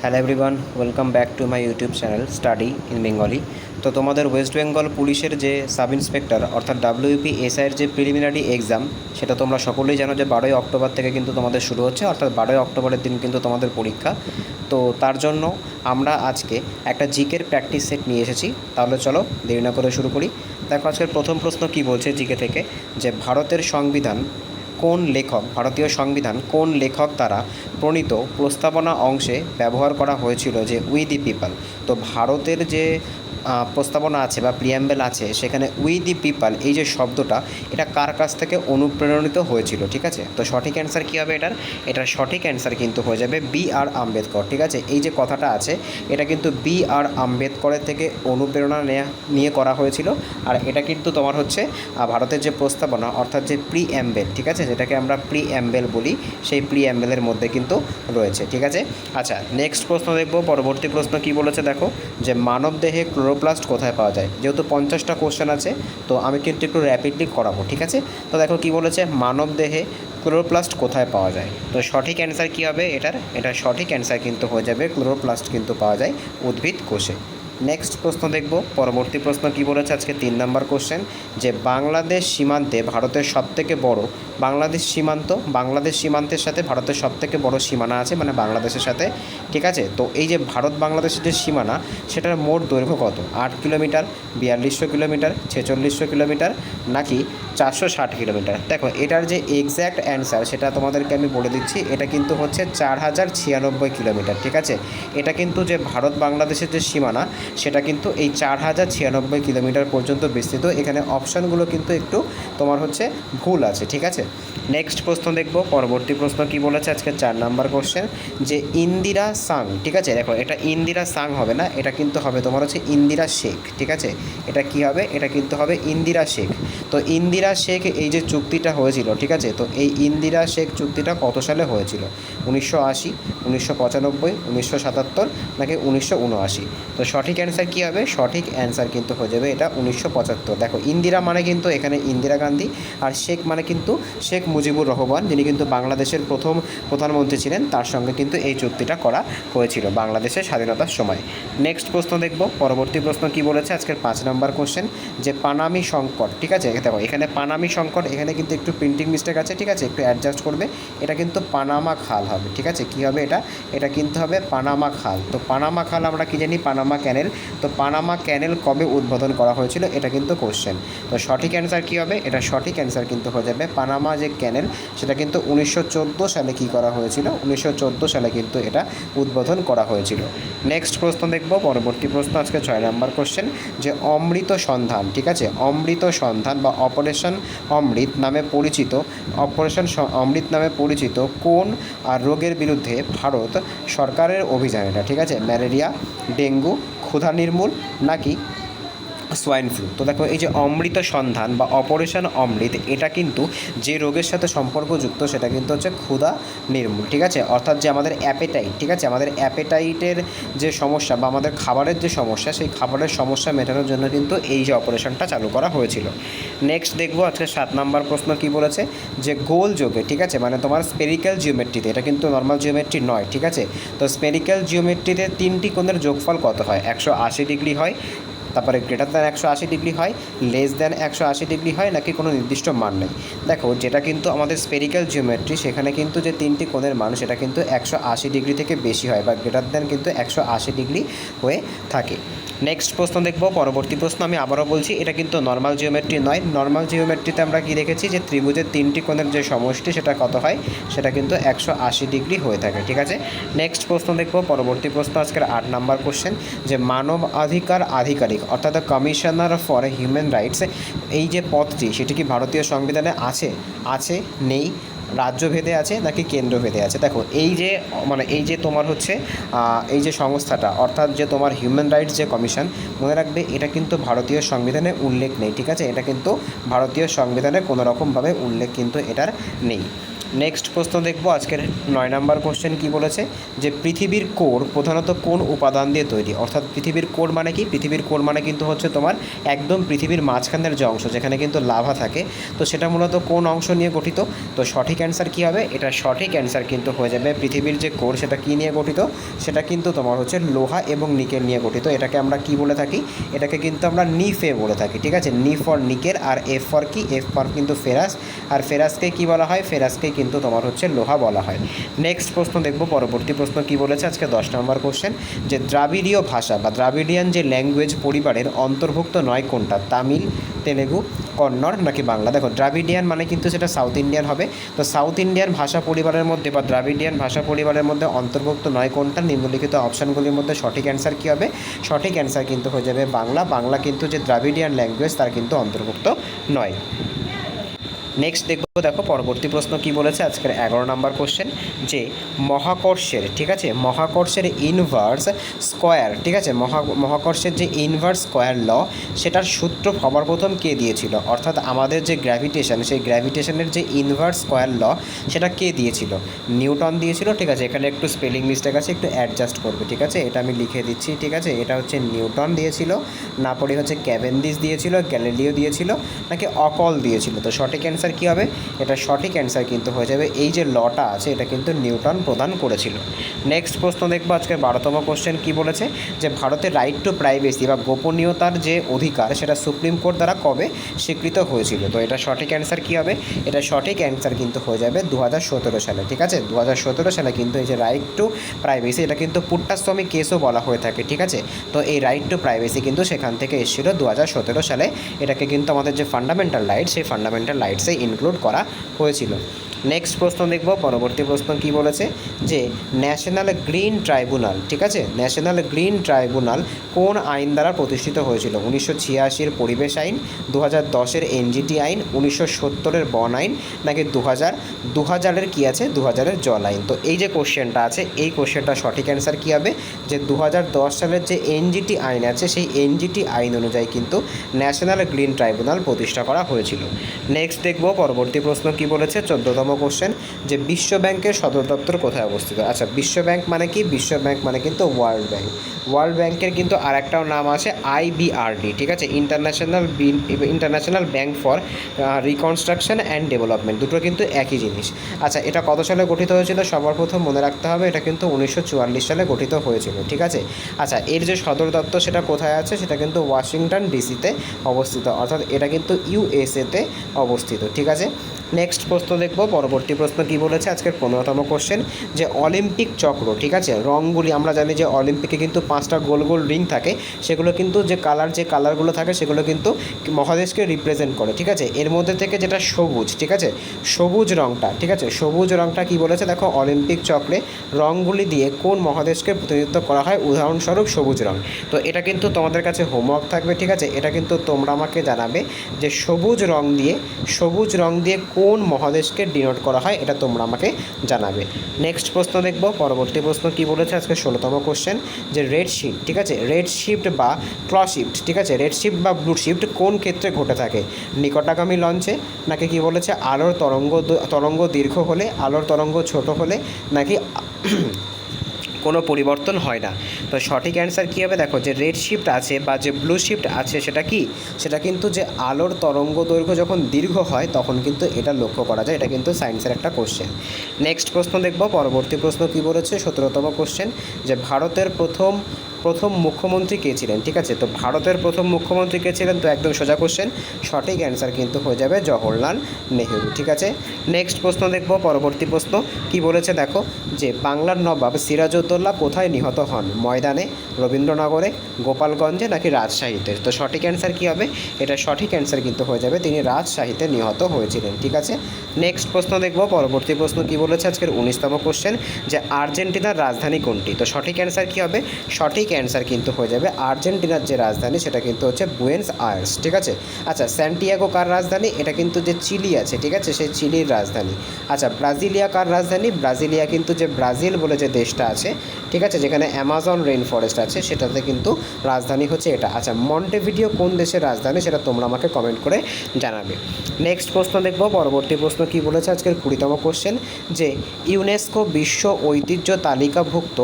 Hello everyone, welcome back to my YouTube channel study in Bengali. তো তোমাদের West Bengal পুলিশের যে সাব ইন্সপেক্টর অর্থাৎ WPSIর যে প্রিলিমিনারি এক্সাম, সেটা তোমরা সকলেই জানো যে 12ই অক্টোবর থেকে কিন্তু তোমাদের শুরু হচ্ছে, অর্থাৎ 12ই অক্টোবরের দিন কিন্তু তোমাদের পরীক্ষা। তো তার জন্য আমরা আজকে একটা জিকের প্র্যাকটিস সেট নিয়ে এসেছি। তাহলে চলো দেরি না করে শুরু করি। দেখো আজকের প্রথম প্রশ্ন কি বলছে জিকে থেকে, যে ভারতীয় সংবিধান কোন লেখক দ্বারা প্রণীত প্রস্তাবনা অংশে ব্যবহার করা হয়েছিল যে উই দি পিপল। তো ভারতের যে প্রস্তাবনা আছে বা প্রিয়াম্বেল আছে, সেখানে উই দি পিপল এই যে শব্দটা, এটা কার কাছ থেকে অনুপ্রেরণিত হয়েছিল? ঠিক আছে, তো সঠিক অ্যান্সার কী হবে এটার সঠিক অ্যান্সার কিন্তু হয়ে যাবে BR আম্বেদকর। ঠিক আছে, এই যে কথাটা আছে এটা কিন্তু BR আম্বেদকরের থেকে অনুপ্রেরণা নিয়ে করা হয়েছিল। আর এটা কিন্তু তোমার হচ্ছে ভারতের যে প্রস্তাবনা অর্থাৎ যে প্রিঅ্যাম্বেল, ঠিক আছে, যেটাকে আমরা প্রিঅ্যাম্বেল বলি, সেই প্রিঅ্যাম্বেলের মধ্যে কিন্তু রয়েছে। ঠিক আছে, আচ্ছা নেক্সট প্রশ্ন দেখব। পরবর্তী প্রশ্ন কি বলেছে দেখো, যে মানবদেহে ক্লোরোপ্লাস্ট কোথায় পাওয়া যায়। যেহেতু 50টা কোশ্চেন আছে, তো আমি কিন্তু একটু র্যাপিডলি করাবো। ঠিক আছে, তো দেখো কি বলেছে, মানবদেহে ক্লোরোপ্লাস্ট কোথায় পাওয়া যায়। তো সঠিক অ্যান্সার কী হবে এটার সঠিক অ্যান্সার কিন্তু হয়ে যাবে ক্লোরোপ্লাস্ট কিন্তু পাওয়া যায় উদ্ভিদ কোষে। নেক্সট প্রশ্ন দেখব। পরবর্তী প্রশ্ন কি বলেছে, আজকে 3 নম্বর কোশ্চেন, যে বাংলাদেশ সীমান্তে ভারতের সবথেকে বড় বাংলাদেশ সীমান্তের সাথে ভারতের সবথেকে বড় সীমানা আছে, মানে বাংলাদেশের সাথে। ঠিক আছে, তো এই যে ভারত বাংলাদেশের যে সীমানা, সেটার মোট দৈর্ঘ্য কত? 8 কিলোমিটার, 4200 কিলোমিটার, 4600 কিলোমিটার, নাকি 460 কিলোমিটার? দেখো এটার যে এক্স্যাক্ট অ্যান্সার সেটা তোমাদেরকে আমি বলে দিচ্ছি, এটা কিন্তু হচ্ছে 4096 কিলোমিটার। ঠিক আছে, এটা কিন্তু যে ভারত বাংলাদেশের যে সীমানা, সেটা কিন্তু এই 4096 কিলোমিটার পর্যন্ত বিস্তৃত। এখানে অপশানগুলো কিন্তু একটু তোমার হচ্ছে ভুল আছে। ঠিক আছে, নেক্সট প্রশ্ন দেখব। পরবর্তী প্রশ্ন কি বলেছে, আজকে 4 নাম্বার কোশ্চেন, যে ইন্দিরা সাং। ঠিক আছে, দেখো এটা ইন্দিরা সাং হবে না, এটা কিন্তু হবে তোমার হচ্ছে ইন্দিরা শেখ। ঠিক আছে, এটা কি হবে, এটা কিন্তু হবে ইন্দিরা শেখ। তো ইন্দিরা শেখ এই যে চুক্তিটা হয়েছিল, ঠিক আছে, তো এই ইন্দিরা শেখ চুক্তিটা কত সালে হয়েছিল? 1980, 1995, 1977, নাকি 1979? তো সঠিক অ্যান্সার কী হবে? সঠিক অ্যান্সার কিন্তু হয়ে যাবে এটা 1975। দেখো ইন্দিরা মানে কিন্তু এখানে ইন্দিরা গান্ধী, আর শেখ মানে কিন্তু শেখ মুজিবুর রহমান, যিনি কিন্তু বাংলাদেশের প্রথম প্রধানমন্ত্রী ছিলেন, তার সঙ্গে কিন্তু এই চুক্তিটা করা হয়েছিল বাংলাদেশের স্বাধীনতার সময়। নেক্সট প্রশ্ন দেখব। পরবর্তী প্রশ্ন কি বলেছে, আজকের 5 নম্বর কোশ্চেন, যে পানামি সংকট। ঠিক আছে, দেখো এখানে পানামি সংকট, এখানে কিন্তু একটু প্রিন্টিং মিস্টেক আছে। ঠিক আছে, একটু অ্যাডজাস্ট করবে, এটা কিন্তু পানামা খাল হবে। ঠিক আছে, কী হবে এটা কিন্তু হবে পানামা খাল। তো পানামা খাল আমরা কি জানি, পানামা ক্যানেল। তো পানামা ক্যানেল কবে উদ্বোধন করা হয়েছিল, এটা কিন্তু কোশ্চেন। তো সঠিক অ্যান্সার কী হবে, এটা সঠিক অ্যান্সার কিন্তু হয়ে যাবে পানামা যে ক্যানেল, সেটা কিন্তু 1914 সালে কী করা হয়েছিল, 1914 সালে কিন্তু এটা উদ্বোধন করা হয়েছিল। নেক্সট প্রশ্ন দেখব। পরবর্তী প্রশ্ন আজকে 6 নম্বর কোশ্চেন, যে অমৃত সন্ধান। ঠিক আছে, অমৃত সন্ধান বা অপারেশন অমৃত নামে পরিচিত কোন রোগের বিরুদ্ধে ভারত সরকারের অভিযান এটা? ঠিক আছে, ম্যালেরিয়া, ডেঙ্গু, ক্ষুধা নির্মূল, নাকি সোয়াইন ফ্লু? তো দেখো এই যে অমৃত সন্ধান বা অপারেশন অমৃত, এটা কিন্তু যে রোগের সাথে সম্পর্কযুক্ত, সেটা কিন্তু হচ্ছে ক্ষুধা নির্মূল। ঠিক আছে, অর্থাৎ যে আমাদের অ্যাপেটাইট, ঠিক আছে, আমাদের অ্যাপেটাইটের যে সমস্যা বা আমাদের খাবারের যে সমস্যা, সেই খাবারের সমস্যা মেটানোর জন্য কিন্তু এই যে অপারেশনটা চালু করা হয়েছিল। নেক্সট দেখবো আজকে 7 নম্বর প্রশ্ন কি বলেছে, যে গোল যোগে। ঠিক আছে, মানে তোমার স্পেরিক্যাল জিওমেট্রিতে, এটা কিন্তু নর্মাল জিওমেট্রি নয়। ঠিক আছে, তো স্পেরিক্যাল জিওমেট্রিতে 3টি কোণের যোগফল কত হয়? 180 ডিগ্রি হয়, তারপরে গ্রেটার দ্যান 180 ডিগ্রি হয়, লেস দ্যান 180 ডিগ্রি হয়, নাকি কোনো নির্দিষ্ট মান নেই? দেখো যেটা কিন্তু আমাদের স্পেরিক্যাল জিওমেট্রি, সেখানে কিন্তু যে 3টি কোণের মান, সেটা কিন্তু 180 ডিগ্রি থেকে বেশি হয়, বা গ্রেটার দ্যান কিন্তু 180 ডিগ্রি হয়ে থাকে। নেক্সট প্রশ্ন দেখব। পরবর্তী প্রশ্ন আমি আবারও বলছি, এটা কিন্তু নর্মাল জিওমেট্রি নয়। নর্মাল জিওমেট্রিতে আমরা কি দেখেছি, যে ত্রিভুজের 3টি কোণের যে সমষ্টি, সেটা কত হয়, সেটা কিন্তু 180 ডিগ্রি হয়ে থাকে। ঠিক আছে, নেক্সট প্রশ্ন দেখব। পরবর্তী প্রশ্ন আজকের 8 নম্বর কোশ্চেন, যে মানব অধিকার আধিকারিক অর্থাৎ কমিশনার ফর হিউম্যান রাইটস, এই যে পদটি, সেটি কি ভারতীয় সংবিধানে আছে, নেই, রাজ্যভেদে আছে, নাকি কেন্দ্রভেদে আছে? দেখো এই যে তোমার হচ্ছে এই যে সংস্থাটা, অর্থাৎ যে তোমার হিউম্যান রাইটস যে কমিশন, মনে রাখবে এটা কিন্তু ভারতীয় সংবিধানে উল্লেখ নেই। ঠিক আছে, এটা কিন্তু ভারতীয় সংবিধানে কোনো রকমভাবে উল্লেখ কিন্তু এটার নেই। নেক্সট প্রশ্ন দেখব আজকের 9 নম্বর কোশ্চেন কি বলেছে যে পৃথিবীর কোর প্রধানত কোন উপাদান দিয়ে তৈরি। অর্থাৎ পৃথিবীর কোর মানে কি, পৃথিবীর কোর মানে কিন্তু হচ্ছে তোমার একদম পৃথিবীর মাঝখানের যে অংশ যেখানে কিন্তু লাভা থাকে, তো সেটা মূলত কোন অংশ নিয়ে গঠিত। তো সঠিক অ্যান্সার কী হবে, এটা সঠিক অ্যান্সার কিন্তু হয়ে যাবে পৃথিবীর যে কোর সেটা কী নিয়ে গঠিত, সেটা কিন্তু তোমার হচ্ছে লোহা এবং নিকেল নিয়ে গঠিত। এটাকে আমরা কি বলে থাকি, এটাকে কিন্তু আমরা নিফে বলে থাকি, ঠিক আছে। নি ফর নিকেল আর এফ ফর কি, এফ ফর কিন্তু ফেরাস, আর ফেরাসকে কি বলা হয়, ফেরাসকে কিন্তু তোমার হচ্ছে লোহা বলা হয়। নেক্সট প্রশ্ন দেখব, পরবর্তী প্রশ্ন কি বলেছে আজকে 10 নম্বর কোশ্চেন যে দ্রাবিড়ীয় ভাষা বা দ্রাবিডিয়ান যে ল্যাঙ্গুয়েজ পরিবারের অন্তর্ভুক্ত নয় কোনটা, তামিল, তেলেগু, কন্নড় নাকি বাংলা। দেখো দ্রাবিডিয়ান মানে কিন্তু সেটা সাউথ ইন্ডিয়ান হবে। তো সাউথ ইন্ডিয়ান ভাষা পরিবারের মধ্যে বা দ্রাবিডিয়ান ভাষা পরিবারের মধ্যে অন্তর্ভুক্ত নয় কোনটা, নিম্নলিখিত অপশানগুলির মধ্যে সঠিক অ্যান্সার কী হবে, সঠিক অ্যান্সার কিন্তু হয়ে যাবে বাংলা। বাংলা কিন্তু যে দ্রাবিডিয়ান ল্যাঙ্গুয়েজ তার কিন্তু অন্তর্ভুক্ত নয়। নেক্সট দেখো পরবর্তী প্রশ্ন কি বলেছে আজকের 11 নম্বর কোশ্চেন যে মহাকর্ষের, ঠিক আছে, মহাকর্ষের ইনভার্স স্কোয়ার, ঠিক আছে, মহাকর্ষের যে ইনভার্স স্কোয়ার ল সেটার সূত্র সবার প্রথম কে দিয়েছিল। অর্থাৎ আমাদের যে গ্র্যাভিটেশন, সেই গ্র্যাভিটেশনের যে ইনভার্স স্কোয়ার ল সেটা কে দিয়েছিল, নিউটন দিয়েছিল, ঠিক আছে। এখানে একটু স্পেলিং মিস্টেক আছে, একটু অ্যাডজাস্ট করবে, ঠিক আছে, এটা আমি লিখে দিচ্ছি, ঠিক আছে। এটা হচ্ছে নিউটন দিয়েছিল, না পরে হচ্ছে ক্যাভেন্ডিশ দিয়েছিল, গ্যালিলিও দিয়েছিল, নাকি অকল দিয়েছিল। তো সঠিক অ্যান্সার কী হবে, এটা সঠিক অ্যান্সার কিন্তু হয়ে যাবে এই যে লটা আছে এটা কিন্তু নিউটন প্রদান করেছিল। নেক্সট প্রশ্ন দেখবো আজকের 12তম কোশ্চেন কি বলেছে যে ভারতের রাইট টু প্রাইভেসি বা গোপনীয়তার যে অধিকার সেটা সুপ্রিম কোর্ট দ্বারা কবে স্বীকৃত হয়েছিল। তো এটা সঠিক অ্যান্সার কী হবে, এটা সঠিক অ্যান্সার কিন্তু হয়ে যাবে 2017 সালে, ঠিক আছে। 2017 সালে কিন্তু এই যে রাইট টু প্রাইভেসি এটা কিন্তু পুট্টাস্বামী কেসও বলা হয়ে থাকে, ঠিক আছে। তো এই রাইট টু প্রাইভেসি কিন্তু সেখান থেকে এসেছিল 2017 সালে। এটাকে কিন্তু আমাদের যে ফান্ডামেন্টাল রাইট সেই ফান্ডামেন্টাল রাইটসে ইনক্লুড করা হয়েছিল। নেক্সট প্রশ্ন দেখব, পরবর্তী প্রশ্ন কি বলেছে যে ন্যাশনাল গ্রিন ট্রাইব্যুনাল, ঠিক আছে, ন্যাশনাল গ্রিন ট্রাইব্যুনাল কোন আইন দ্বারা প্রতিষ্ঠিত হয়েছিল। 1986-এর পরিবেশ আইন, 2010-এর এনজিটি আইন, 1970-এর বন আইন, নাকি 2000-এর কী আছে, 2000-এর জল আইন। তো এই যে কোশ্চেনটা আছে এই কোশ্চেনটা সঠিক অ্যান্সার কী হবে যে 2010 সালের যে এনজিটি আইন আছে সেই এনজিটি আইন অনুযায়ী কিন্তু ন্যাশনাল গ্রিন ট্রাইব্যুনাল প্রতিষ্ঠা করা হয়েছিল। নেক্সট দেখব পরবর্তী প্রশ্ন কি বলেছে 14তম কোশ্চেন যে বিশ্ব ব্যাংকের সদর দপ্তর কোথায় অবস্থিত। আচ্ছা বিশ্ব ব্যাংক মানে কি, বিশ্ব ব্যাংক মানে কিন্তু ওয়ার্ল্ড ব্যাংক। ওয়ার্ল্ড ব্যাংকের কিন্তু আরেকটাও নাম আছে আইবিআরডি, ঠিক আছে, international bank for reconstruction and development, দুটো কিন্তু একই জিনিস। আচ্ছা এটা কত সালে গঠিত হয়েছিল, সবার প্রথম মনে রাখতে হবে এটা কিন্তু 1944 সালে গঠিত হয়েছিল, ঠিক আছে। আচ্ছা এর যে সদর দপ্তর সেটা কোথায় আছে, সেটা কিন্তু ওয়াশিংটন ডিসিতে অবস্থিত, অর্থাৎ এটা কিন্তু ইউএসএতে অবস্থিত, ঠিক আছে। নেক্সট প্রশ্ন দেখব, পরবর্তী প্রশ্ন কি বলেছে আজকের 15তম কোশ্চেন যে অলিম্পিক চক্র, ঠিক আছে, রঙগুলি আমরা জানি যে অলিম্পিকে কিন্তু 5টা গোল গোল রিং থাকে, সেগুলো কিন্তু যে কালারগুলো থাকে সেগুলো কিন্তু মহাদেশকে রিপ্রেজেন্ট করে, ঠিক আছে। এর মধ্যে থেকে যেটা সবুজ, ঠিক আছে, সবুজ রঙটা, ঠিক আছে, সবুজ রঙটা কি বলেছে দেখো অলিম্পিক চক্রে রঙগুলি দিয়ে কোন মহাদেশকে প্রতিনিধিত্ব করা হয়, উদাহরণস্বরূপ সবুজ রঙ। তো এটা কিন্তু তোমাদের কাছে হোমওয়ার্ক থাকবে, ঠিক আছে, এটা কিন্তু তোমরা আমাকে জানাবে যে সবুজ রঙ দিয়ে কোন মহাদেশকে ডিনোট করা হয়, এটা তোমরা আমাকে জানাবে। নেক্সট প্রশ্ন দেখব, পরবর্তী প্রশ্ন কি বলেছে আজকে 16তম কোশ্চেন যে রেড শিফট, ঠিক আছে, রেড শিফট বা ক্রস শিফট, ঠিক আছে, রেড শিফট বা ব্লু শিফট কোন ক্ষেত্রে ঘটে থাকে, নিকটাগামী লঞ্চে, নাকি কি বলেছে আলোর তরঙ্গ দীর্ঘ হলে, আলোর তরঙ্গ ছোট হলে, নাকি কোনো পরিবর্তন হয় না। তো সঠিক অ্যান্সার কী হবে দেখো যে রেড শিফট আছে বা যে ব্লু শিফট আছে সেটা কি, সেটা কিন্তু যে আলোর তরঙ্গ দৈর্ঘ্য যখন দীর্ঘ হয় তখন কিন্তু এটা লক্ষ্য করা যায়, এটা কিন্তু সায়েন্সের একটা কোশ্চেন। নেক্সট প্রশ্ন দেখব, পরবর্তী প্রশ্ন কী বলেছে 17তম কোশ্চেন যে ভারতের প্রথম মুখ্যমন্ত্রী কে ছিলেন, ঠিক আছে। তো ভারতের প্রথম মুখ্যমন্ত্রী কে ছিলেন, তো একদম সোজা কোশ্চেন, সঠিক অ্যান্সার কিন্তু হয়ে যাবে জওহরলাল নেহেরু, ঠিক আছে। নেক্সট প্রশ্ন দেখব, পরবর্তী প্রশ্ন কি বলেছে দেখো যে বাংলার নবাব সিরাজউদ্দৌলা কোথায় নিহত হন, ময়দানে, রবীন্দ্রনগরে, গোপালগঞ্জে, নাকি রাজশাহীতে। তো সঠিক অ্যান্সার কী হবে, এটা সঠিক অ্যান্সার কিন্তু হয়ে যাবে তিনি রাজশাহীতে নিহত হয়েছিলেন, ঠিক আছে। নেক্সট প্রশ্ন দেখব, পরবর্তী প্রশ্ন কি বলেছে আজকের 19তম কোশ্চেন যে আর্জেন্টিনার রাজধানী কোনটি। তো সঠিক অ্যান্সার কী হবে, সঠিক অ্যান্সার কিন্তু হয়ে যাবে আর্জেন্টিনার যে রাজধানী সেটা কিন্তু হচ্ছে বুয়েন্স আয়ার্স, ঠিক আছে। আচ্ছা, স্যান্টিয়াগো কার রাজধানী? এটা কিন্তু যে চিলি আছে, ঠিক আছে, সেই চিলির রাজধানী। আচ্ছা, ব্রাজিলিয়া কার রাজধানী? ব্রাজিলিয়া কিন্তু যে ব্রাজিল বলে যে দেশটা আছে, ঠিক আছে, যেখানে অ্যামাজন রেইন ফরেস্ট আছে, সেটাতে কিন্তু রাজধানী হচ্ছে এটা। আচ্ছা, মন্টেভিডিও কোন দেশের রাজধানী সেটা তোমরা আমাকে কমেন্ট করে জানাবে। নেক্সট প্রশ্ন দেখব, পরবর্তী প্রশ্ন কি বলেছে আজকের 20তম কোশ্চেন, যে ইউনেস্কো বিশ্ব ঐতিহ্য তালিকাভুক্ত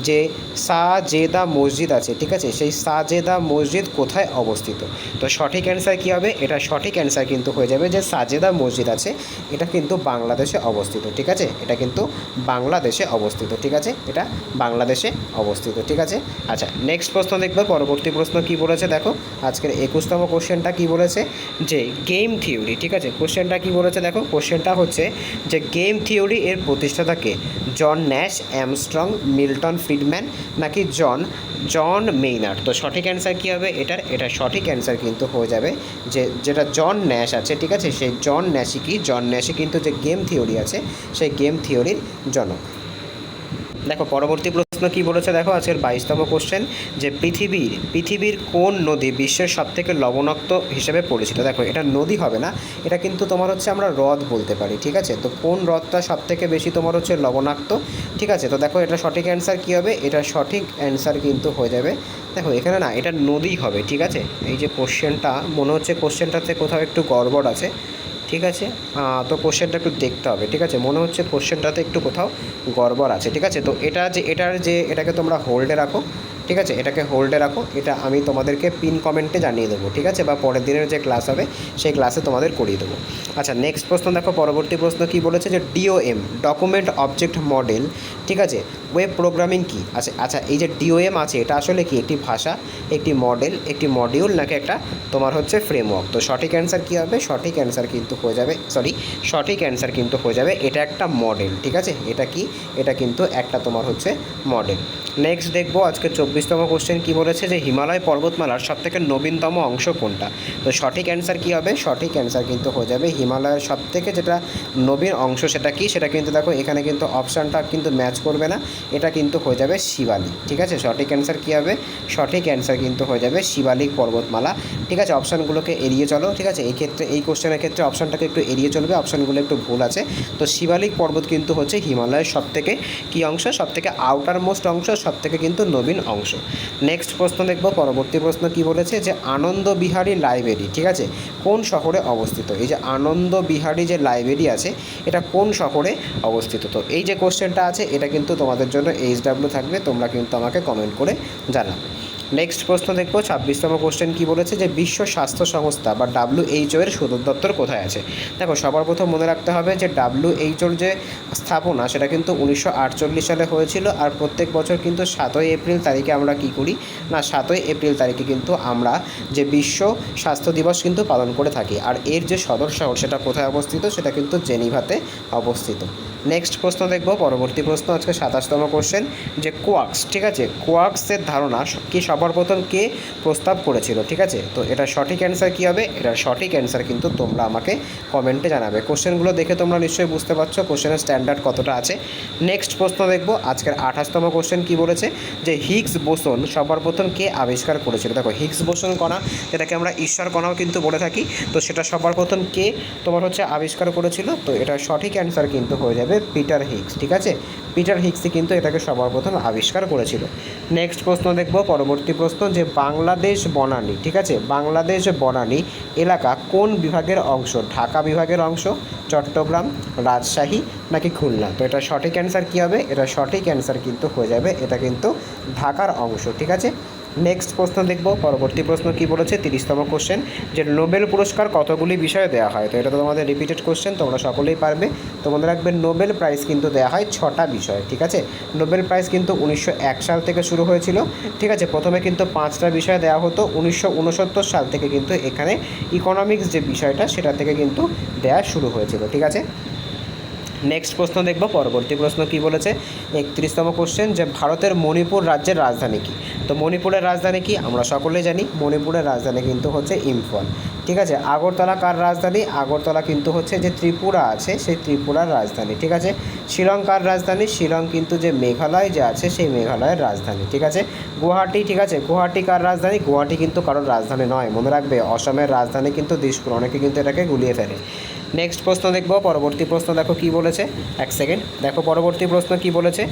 যে সাজেদা মসজিদ আছে, ঠিক আছে, সেই সাজেদা মসজিদ কোথায় অবস্থিত? তো সঠিক অ্যান্সার কী হবে? এটা সঠিক অ্যান্সার কিন্তু হয়ে যাবে যে সাজেদা মসজিদ আছে, এটা কিন্তু বাংলাদেশে অবস্থিত, ঠিক আছে, এটা কিন্তু বাংলাদেশে অবস্থিত, ঠিক আছে, এটা বাংলাদেশে অবস্থিত, ঠিক আছে। আচ্ছা, নেক্সট প্রশ্ন দেখবে, পরবর্তী প্রশ্ন কি বলেছে দেখো, আজকের 21তম কোশ্চেনটা কি বলেছে, যে গেম থিওরি, ঠিক আছে, কোশ্চেনটা কি বলেছে দেখো, কোশ্চেনটা হচ্ছে যে গেম থিওরি এর প্রতিষ্ঠাতাকে জন ন্যাশ, অ্যামস্ট্রং, মিল্টন ফ্রিডম্যান নাকি জন মেইনার্ড? তো সঠিক অ্যান্সার কী হবে এটার? এটা সঠিক অ্যান্সার কিন্তু হয়ে যাবে যে যেটা জন ন্যাশ আছে, ঠিক আছে, সেই জন ন্যাশই কিন্তু যে গেম থিওরি আছে সেই গেম থিওরির জনক। দেখো পরবর্তী প্রশ্ন কি বলেছে দেখো, আজকের 22তম কোশ্চেন, যে পৃথিবীর কোন নদী বিশ্বের সবথেকে লবণাক্ত হিসেবে পরিচিত? দেখো এটা নদী হবে না, এটা কিন্তু তোমার হচ্ছে আমরা হ্রদ বলতে পারি, ঠিক আছে। তো কোন হ্রদটা সবথেকে বেশি তোমার হচ্ছে লবণাক্ত, ঠিক আছে। তো দেখো এটা সঠিক অ্যান্সার কী হবে? এটা সঠিক অ্যান্সার কিন্তু হয়ে যাবে, দেখো এখানে না, এটা নদী হবে, ঠিক আছে। এই যে কোশ্চেনটা মনে হচ্ছে কোশ্চেনটাতে কোথাও একটু গড়বড় আছে, ঠিক আছে, তো কোশ্চেনটা একটু দেখতে হবে, ঠিক আছে, মনে হচ্ছে কোশ্চেনটাতে একটু কোথাও গড়বড় আছে, ঠিক আছে। তো এটাকে তোমরা হোল্ডে রাখো, ঠিক আছে, এটাকে হোল্ডে রাখো, এটা আমি তোমাদেরকে পিন কমেন্টে জানিয়ে দেবো, ঠিক আছে, বা পরের দিনের যে ক্লাস হবে সেই ক্লাসে তোমাদের করিয়ে দেবো। আচ্ছা, নেক্সট প্রশ্ন দেখো, পরবর্তী প্রশ্ন কি বলেছে, যে ডিওএম ডকুমেন্ট অবজেক্ট মডেল, ঠিক আছে, ওয়েব প্রোগ্রামিং কি? আচ্ছা, এই যে ডিওএম আছে এটা আসলে কি? একটি ভাষা, একটি মডেল, একটি মডিউল, নাকি একটা তোমার হচ্ছে ফ্রেমওয়ার্ক? তো সঠিক অ্যান্সার কী হবে? সঠিক অ্যান্সার কিন্তু হয়ে যাবে এটা একটা মডেল, ঠিক আছে, এটা কিন্তু একটা তোমার হচ্ছে মডেল। নেক্সট দেখবো আজকে 24তম কোশ্চেন কি বলেছে, যে হিমালয় পর্বতমালার সবথেকে নবীনতম অংশ কোনটা? তো সঠিক অ্যান্সার কী হবে? সঠিক অ্যান্সার কিন্তু হয়ে যাবে হিমালয়ের সবথেকে যেটা নবীন অংশ সেটা কি? সেটা কিন্তু দেখো এখানে কিন্তু অপশানটা কিন্তু ম্যাচ করবে না, এটা কিন্তু হয়ে যাবে শিবালিক, ঠিক আছে। সঠিক অ্যান্সার কী হবে? সঠিক অ্যান্সার কিন্তু হয়ে যাবে শিবালিক পর্বতমালা, ঠিক আছে। অপশানগুলোকে এড়িয়ে চলো, ঠিক আছে, এই কোশ্চেনের ক্ষেত্রে অপশানটাকে একটু এড়িয়ে চলবে, অপশানগুলো একটু ভুল আছে। তো শিবালিক পর্বত কিন্তু হচ্ছে হিমালয়ের সবথেকে কী অংশ? সবথেকে আউটার মোস্ট অংশ, সবথেকে কিন্তু নবীন অংশ। নেক্সট প্রশ্ন দেখব, পরবর্তী প্রশ্ন কি বলেছে, যে আনন্দ বিহারী লাইব্রেরি, ঠিক আছে, কোন শহরে অবস্থিত? এই যে আনন্দ বিহারী যে লাইব্রেরি আছে এটা কোন শহরে অবস্থিত? তো এই যে কোশ্চেনটা আছে এটা কিন্তু তোমাদের জন্য HW থাকবে, তোমরা কিন্তু আমাকে কমেন্ট করে জানাবে। নেক্সট প্রশ্ন দেখব, 26তম কোশ্চেন কি বলেছে, যে বিশ্ব স্বাস্থ্য সংস্থা বা WHO এর সদর দপ্তর কোথায় আছে? দেখো সবার প্রথম মনে রাখতে হবে যে WHOর যে স্থাপনা সেটা কিন্তু 1948 সালে হয়েছিল, আর প্রত্যেক বছর কিন্তু 7ই এপ্রিল তারিখে আমরা কী করি না, 7ই এপ্রিল তারিখে কিন্তু আমরা যে বিশ্ব স্বাস্থ্য দিবস কিন্তু পালন করে থাকি, আর এর যে সদর শহর সেটা কোথায় অবস্থিত? সেটা কিন্তু জেনিভাতে অবস্থিত। নেক্সট প্রশ্ন দেখব, পরবর্তী প্রশ্ন আজকে 27তম কোশ্চেন, যে কোয়াক্স, ঠিক আছে, কোয়াক্সের ধারণা কি সবার প্রথম কে প্রস্তাব করেছিল? ঠিক আছে, তো এটা সঠিক অ্যান্সার কী হবে? এটার সঠিক অ্যান্সার কিন্তু তোমরা আমাকে কমেন্টে জানাবে। কোশ্চেনগুলো দেখে তোমরা নিশ্চয়ই বুঝতে পারছো কোশ্চেনের স্ট্যান্ডার্ড কতটা আছে। নেক্সট প্রশ্ন দেখব, আজকের 28তম কোশ্চেন কি বলেছে, যে হিগস বোসন সবার প্রথম কে আবিষ্কার করেছিল? দেখো হিগস বোসন কণা, যেটাকে আমরা ঈশ্বর কণাও কিন্তু বলে থাকি, তো সেটা সবার প্রথম কে তোমার হচ্ছে আবিষ্কার করেছিল? তো এটার সঠিক অ্যান্সার কিন্তু হয়ে যাবে পিটার হিগস, ঠিক আছে, পিটার হিগসই কিন্তু এটাকে সবার প্রথম আবিষ্কার করেছিল। নেক্সট প্রশ্ন দেখব, পরবর্তী প্রশ্ন, যে বাংলাদেশ বনানী, ঠিক আছে, বাংলাদেশ বনানী এলাকা কোন বিভাগের অংশ? ঢাকা বিভাগের অংশ, চট্টগ্রাম, রাজশাহী নাকি খুলনা? তো এটা সঠিক অ্যান্সার কী হবে? এটা সঠিক অ্যান্সার কিন্তু হয়ে যাবে এটা কিন্তু ঢাকার অংশ, ঠিক আছে। নেক্সট প্রশ্ন দেখব, পরবর্তী প্রশ্ন কি বলেছে, 30তম কোশ্চেন, যে নোবেল পুরস্কার কতগুলি বিষয়ে দেওয়া হয়? তো এটা তো তোমাদের রিপিটেড কোশ্চেন, তোমরা সকলেই পারবে। তো মনে রাখবে নোবেল প্রাইজ কিন্তু দেওয়া হয় 6টা বিষয়ে, ঠিক আছে। নোবেল প্রাইজ কিন্তু 1901 সাল থেকে শুরু হয়েছিল, ঠিক আছে। প্রথমে কিন্তু 5টা বিষয় দেওয়া হতো, 1969 সাল থেকে কিন্তু এখানে ইকোনমিক্স যে বিষয়টা সেটা থেকে কিন্তু দেওয়া শুরু হয়েছিল, ঠিক আছে। নেক্সট প্রশ্ন দেখব, পরবর্তী প্রশ্ন কি বলেছে, 31তম কোশ্চেন, যে ভারতের মণিপুর রাজ্যের রাজধানী কী? তো মণিপুরের রাজধানী কি আমরা সকলেই জানি, মণিপুরের রাজধানী কিন্তু হচ্ছে ইম্ফল। ঠিক আছে, আগরতলা কার রাজধানী? আগরতলা কিন্তু হচ্ছে যে ত্রিপুরা আছে সেই ত্রিপুরার রাজধানী। ঠিক আছে, শিলং কার রাজধানী? শিলং কিন্তু যে মেঘালয় যে আছে সেই মেঘালয়ের রাজধানী। ঠিক আছে, গুয়াহাটি, ঠিক আছে, গুয়াহাটি কার রাজধানী? গুয়াহাটি কিন্তু কারোর রাজধানী নয়, মনে রাখবে অসমের রাজধানী কিন্তু দিসপুর, অনেকে কিন্তু এটাকে গুলিয়ে ফেলে। নেক্সট প্রশ্ন দেখব, পরবর্তী প্রশ্ন দেখো কি বলেছে, এক সেকেন্ড দেখো পরবর্তী প্রশ্ন কি বলেছে,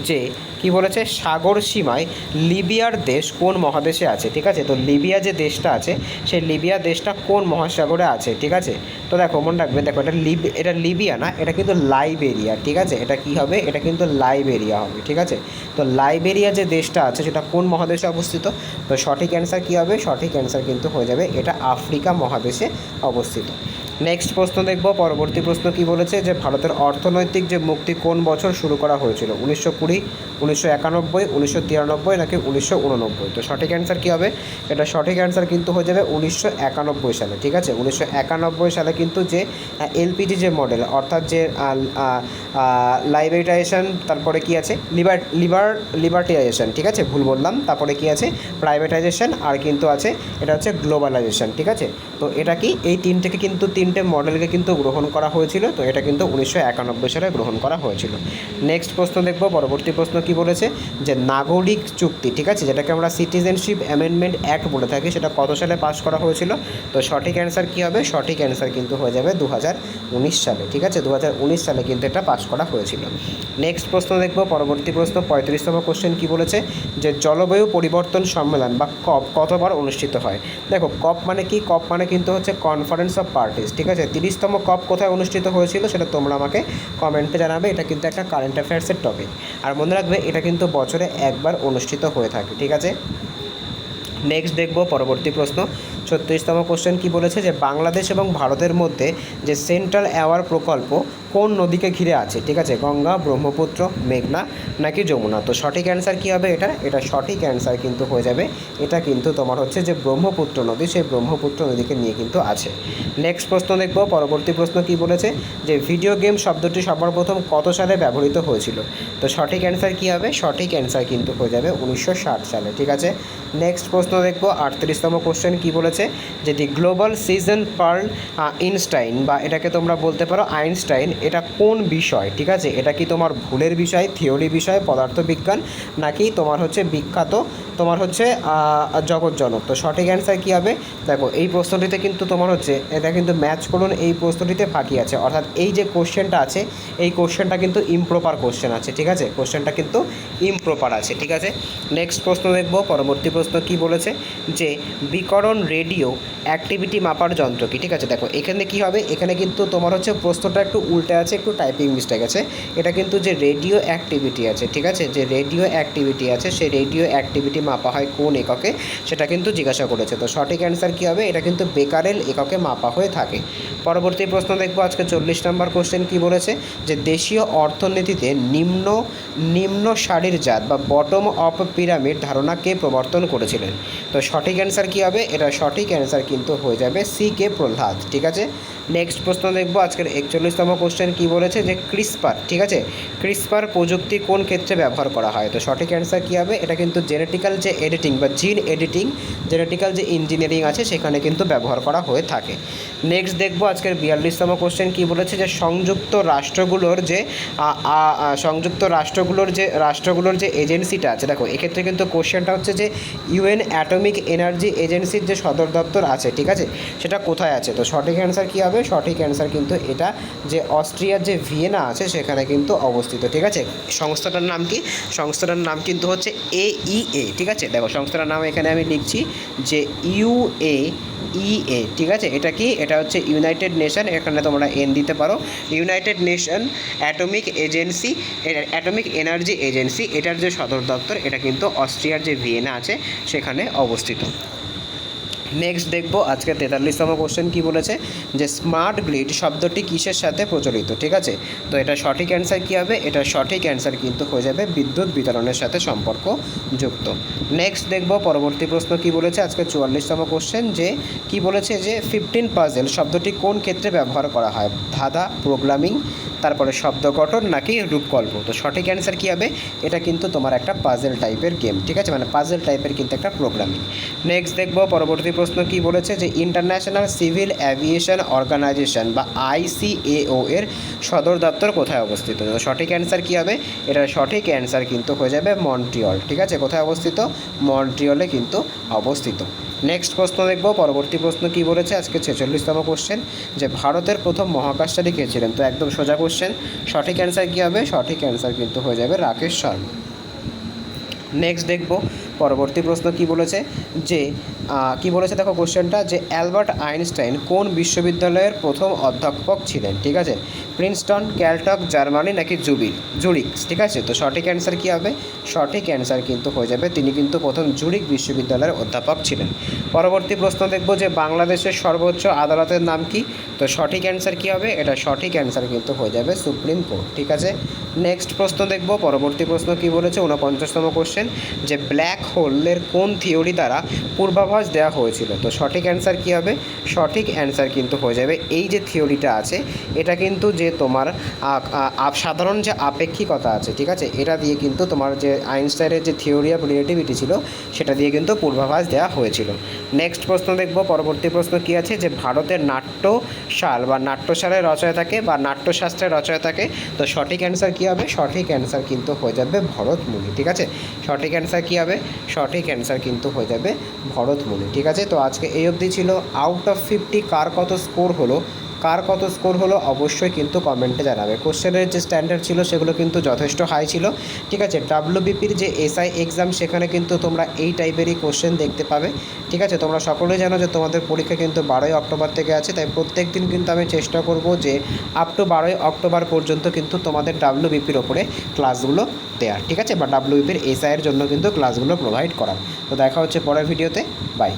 যে কি বলেছে সাগর সীমায় লিবিয়ার দেশ কোন মহাদেশে আছে। ঠিক আছে, তো লিবিয়া যে দেশটা আছে সেই লিবিয়া দেশটা কোন মহাসাগরে আছে। ঠিক আছে, তো দেখো মনে রাখবে, দেখো এটা লিবিয়া না, এটা কিন্তু লাইবেরিয়া। ঠিক আছে, এটা কি হবে? এটা কিন্তু লাইবেরিয়া হবে। ঠিক আছে, তো লাইবেরিয়া যে দেশটা আছে সেটা কোন মহাদেশে অবস্থিত? তো সঠিক অ্যান্সার কী হবে? সঠিক অ্যান্সার কিন্তু হয়ে যাবে এটা আফ্রিকা মহাদেশে অবস্থিত। নেক্সট প্রশ্ন দেখব, পরবর্তী প্রশ্ন কি বলেছে, যে ভারতের অর্থনৈতিক যে মুক্তি কোন বছর শুরু করা হয়েছিল? 1920, 1991, 1993 নাকি 1989? তো সঠিক অ্যান্সার কী হবে? এটা সঠিক অ্যান্সার কিন্তু হয়ে যাবে 1991 সালে। ঠিক আছে, 1991 সালে কিন্তু যে এলপিজি যে মডেল, অর্থাৎ যে লাইবেটাইজেশন, তারপরে কি আছে লিবার্টিয়াইজেশন, ঠিক আছে ভুল বললাম, তারপরে কি আছে প্রাইভেটাইজেশন, আর কিন্তু আছে এটা হচ্ছে গ্লোবালাইজেশন। ঠিক আছে, তো এটা কি এই তিনটে মডেলকে কিন্তু গ্রহণ করা হয়েছিল, তো এটা কিন্তু 1991 সালে গ্রহণ করা হয়েছিল। নেক্সট প্রশ্ন দেখব, পরবর্তী প্রশ্ন কি বলেছে, যে নাগরিক চুক্তি, ঠিক আছে, যেটাকে আমরা সিটিজেনশিপ অ্যামেন্ডমেন্ট অ্যাক্ট বলে থাকি, সেটা কত সালে পাস করা হয়েছিল? তো সঠিক অ্যান্সার কী হবে? সঠিক অ্যান্সার কিন্তু হয়ে যাবে 2019 সালে। ঠিক আছে, 2019 সালে কিন্তু এটা পাস করা হয়েছিল। নেক্সট প্রশ্ন দেখব, পরবর্তী প্রশ্ন 35তম কোশ্চেন কি বলেছে, যে জলবায়ু পরিবর্তন সম্মেলন বা কপ কতবার অনুষ্ঠিত হয়? দেখো কপ মানে কি? কপ মানে কিন্তু হচ্ছে কনফারেন্স অফ পার্টিস। ঠিক আছে, 30তম কপ কোথায় অনুষ্ঠিত হয়েছিল সেটা তোমরা আমাকে কমেন্টে জানাবে, এটা কিন্তু একটা কারেন্ট অ্যাফেয়ার্সের টপিক। আর মনে রাখবে এটা কিন্তু বছরে একবার অনুষ্ঠিত হয়ে থাকে। ঠিক আছে, নেক্সট দেখব পরবর্তী প্রশ্ন 36তম কোশ্চেন কি বলেছে, যে বাংলাদেশ এবং ভারতের মধ্যে যে সেন্ট্রাল অ্যাওয়ার প্রকল্প কোন নদীকে ঘিরে আছে? ঠিক আছে, গঙ্গা, ব্রহ্মপুত্র, মেঘনা নাকি যমুনা? তো সঠিক অ্যান্সার কী হবে? এটা সঠিক অ্যান্সার কিন্তু হয়ে যাবে, এটা কিন্তু তোমার হচ্ছে যে ব্রহ্মপুত্র নদী, সেই ব্রহ্মপুত্র নদীকে নিয়ে কিন্তু আছে। নেক্সট প্রশ্ন দেখব, পরবর্তী প্রশ্ন কি বলেছে, যে ভিডিও গেম শব্দটি সর্বপ্রথম কত সালে ব্যবহৃত হয়েছিল? তো সঠিক অ্যান্সার কী হবে? সঠিক অ্যান্সার কিন্তু হয়ে যাবে 1960 সালে। ঠিক আছে, নেক্সট প্রশ্ন দেখব 38তম কোশ্চেন কি বলেছে, যে দি গ্লোবাল সিজন পার্ল ইনস্টাইন, বা এটাকে তোমরা বলতে পারো আইনস্টাইন, এটা কোন বিষয়? ঠিক আছে, এটা কি তোমার ভুলের বিষয়, থিওরি বিষয়, পদার্থবিজ্ঞান, নাকি তোমার হচ্ছে বিখ্যাত তোমার হচ্ছে জগৎজনক? তো সঠিক অ্যান্সার কী হবে? দেখো এই প্রশ্নটিতে কিন্তু তোমার হচ্ছে এটা কিন্তু ম্যাচ করুন, এই প্রশ্নটিতে ফাঁকি আছে, অর্থাৎ এই যে কোশ্চেনটা আছে এই কোশ্চেনটা কিন্তু ইমপ্রপার কোশ্চেন আছে। ঠিক আছে, কোশ্চেনটা কিন্তু ইমপ্রপার আছে। ঠিক আছে, নেক্সট প্রশ্ন দেখব, পরবর্তী প্রশ্ন কি বলেছে, যে বিকরণ রেডিও অ্যাক্টিভিটি মাপার যন্ত্র কি? ঠিক আছে, দেখো এখানে কি হবে, এখানে কিন্তু তোমার হচ্ছে প্রশ্নটা একটু উল্টে আছে, একটু টাইপিং মিস্টেক আছে। এটা কিন্তু যে রেডিও অ্যাক্টিভিটি আছে, ঠিক আছে, যে রেডিও অ্যাক্টিভিটি আছে সেই রেডিও অ্যাক্টিভিটি মাপা হয় কোন এককে সেটা কিন্তু জিজ্ঞাসা করেছে। তো সঠিক অ্যান্সার কী হবে? এটা কিন্তু বেকারেল এককে মাপা হয়ে থাকে। পরবর্তী প্রশ্ন দেখবো আজকে 40 নম্বর কোশ্চেন কি বলেছে, যে দেশীয় অর্থনীতিতে নিম্ন সারির জাত বা বটম অফ পিরামিড ধারণা কে প্রবর্তন করেছিলেন? তো সঠিক অ্যান্সার কী হবে? এটা সঠিক অ্যান্সার কিন্তু হয়ে যাবে সি কে প্রহ্লাদ। ঠিক আছে, নেক্সট প্রশ্ন দেখবো আজকের 41তম কোশ্চেন কি বলেছে, যে ক্রিসপার, ঠিক আছে, ক্রিসপার প্রযুক্তি কোন ক্ষেত্রে ব্যবহার করা হয়? তো সঠিক অ্যান্সার কী হবে? এটা কিন্তু জেনেটিক্যাল যে এডিটিং বা জিন এডিটিং, জেনেটিক্যাল যে ইঞ্জিনিয়ারিং আছে সেখানে কিন্তু ব্যবহার করা হয়ে থাকে। নেক্সট দেখবো আজকের 42তম কোশ্চেন কি বলেছে, যে সংযুক্ত রাষ্ট্রগুলোর যে এজেন্সিটা আছে, দেখো এক্ষেত্রে কিন্তু কোশ্চেনটা হচ্ছে যে ইউএন অ্যাটমিক এনার্জি এজেন্সির যে সদর দপ্তর আছে, ঠিক আছে, সেটা কোথায় আছে? তো সঠিক অ্যান্সার কী হবে? সঠিক অ্যান্সার কিন্তু এটা যে অস্ট্রিয়ার যে ভিয়েনা আছে সেখানে কিন্তু অবস্থিত। ঠিক আছে, সংস্থাটার নাম কি? সংস্থাটার নাম কিন্তু হচ্ছে AEA। ঠিক আছে, দেখো সংস্থাটার নাম এখানে আমি লিখছি যে UAEA। ঠিক আছে, এটা কি? এটা হচ্ছে ইউনাইটেড নেশন, এখানে তোমরা এন দিতে পারো, United nation atomic energy agency, এটার যে সদর দপ্তর এটা কিন্তু অস্ট্রিয়ার যে ভিয়েনা আছে সেখানে অবস্থিত। নেক্সট দেখবো আজকে 43তম কোশ্চেন কী বলেছে, যে স্মার্ট গ্রিড শব্দটি কিসের সাথে প্রচলিত, ঠিক আছে। তো এটা সঠিক অ্যান্সার কী হবে, এটা সঠিক অ্যান্সার কিন্তু হয়ে যাবে বিদ্যুৎ বিতরণের সাথে সম্পর্কযুক্ত। নেক্সট দেখবো পরবর্তী প্রশ্ন কী বলেছে আজকে 44তম কোশ্চেন, যে কী বলেছে যে 15 পাজেল শব্দটি কোন ক্ষেত্রে ব্যবহার করা হয়, ধাঁধা, প্রোগ্রামিং, তারপরে শব্দ গঠন নাকি রূপকল্প। তো সঠিক অ্যান্সার কী হবে, এটা কিন্তু তোমার একটা পাজেল টাইপের গেম, ঠিক আছে, মানে পাজেল টাইপের কিন্তু একটা প্রোগ্রামিং। নেক্সট দেখবো পরবর্তী প্রশ্ন কী বলেছে, যে ইন্টারন্যাশনাল সিভিল অ্যাভিয়েশন অর্গানাইজেশন বা ICAO এর সদর দপ্তর কোথায় অবস্থিত। তো সঠিক অ্যান্সার কী হবে, এটার সঠিক অ্যান্সার কিন্তু হয়ে যাবে মন্ট্রিয়ল, ঠিক আছে, কোথায় অবস্থিত, মন্ট্রিয়লে কিন্তু অবস্থিত। নেক্সট প্রশ্ন দেখব পরবর্তী প্রশ্ন কী বলেছে আজকে 46তম কোশ্চেন, যে ভারতের প্রথম মহাকাশচারী কে ছিলেন। তো একদম সোজা কোশ্চেন, সঠিক অ্যান্সার কী হবে, সঠিক অ্যান্সার কিন্তু হয়ে যাবে রাকেশ শর্মা। নেক্সট দেখব পরবর্তী প্রশ্ন কী বলেছে, যে কী বলেছে দেখো কোশ্চেনটা, যে অ্যালবার্ট আইনস্টাইন কোন বিশ্ববিদ্যালয়ের প্রথম অধ্যাপক ছিলেন, ঠিক আছে, প্রিন্সটন, ক্যালটক, জার্মানি নাকি জুরিক, ঠিক আছে। তো সঠিক অ্যান্সার কী হবে, সঠিক অ্যান্সার কিন্তু হয়ে যাবে তিনি কিন্তু প্রথম জুরিক বিশ্ববিদ্যালয়ের অধ্যাপক ছিলেন। পরবর্তী প্রশ্ন দেখব, যে বাংলাদেশের সর্বোচ্চ আদালতের নাম কি। তো সঠিক অ্যান্সার কী হবে, এটা সঠিক অ্যান্সার কিন্তু হয়ে যাবে সুপ্রিম কোর্ট, ঠিক আছে। নেক্সট প্রশ্ন দেখব পরবর্তী প্রশ্ন কী বলেছে 49তম কোশ্চেন, যে ব্ল্যাক হোলের কোন থিওরি দ্বারা পূর্বাভাস দেওয়া হয়েছিল। তো সঠিক অ্যান্সার কী হবে, সঠিক অ্যান্সার কিন্তু হয়ে যাবে এই যে থিওরিটা আছে, এটা কিন্তু যে তোমার সাধারণ যে আপেক্ষিকতা আছে, ঠিক আছে, এটা দিয়ে কিন্তু তোমার যে আইনস্টাইনের যে থিওরি অফ রিলেটিভিটি ছিল সেটা দিয়ে কিন্তু পূর্বাভাস দেওয়া হয়েছিল। নেক্সট প্রশ্ন দেখব পরবর্তী প্রশ্ন কী আছে, যে ভারতের নাট্যশাল বা নাট্যশালের রচয়িতাকে বা নাট্যশাস্ত্রের রচয়িতাকে। তো সঠিক অ্যান্সার কী হবে, সঠিক অ্যান্সার কিন্তু হয়ে যাবে ভরতমুনি, ঠিক আছে, সঠিক অ্যান্সার কী হবে, সঠিক অ্যান্সার কিন্তু হয়ে যাবে ভরতমুনি, ঠিক আছে। তো আজকে এই অবধি ছিল। আউট অফ 50 কার কত স্কোর হলো, কার কত স্কোর হলো অবশ্যই কিন্তু কমেন্টে জানাবে। কোশ্চেনের যে স্ট্যান্ডার্ড ছিল সেগুলো কিন্তু যথেষ্ট হাই ছিল, ঠিক আছে। WBPর যে SI এক্সাম সেখানে কিন্তু তোমরা এই টাইপেরই কোশ্চেন দেখতে পাবে, ঠিক আছে। তোমরা সকলেই জানো যে তোমাদের পরীক্ষা কিন্তু 12ই অক্টোবর থেকে আছে, তাই প্রত্যেক দিন কিন্তু আমি চেষ্টা করব যে আপ টু 12ই অক্টোবর পর্যন্ত কিন্তু তোমাদের WBPর ওপরে ক্লাসগুলো দেওয়ার, ঠিক আছে, বা WBPর SI এর জন্য কিন্তু ক্লাসগুলো প্রোভাইড করার। তো দেখা হচ্ছে পরের ভিডিওতে, বাই।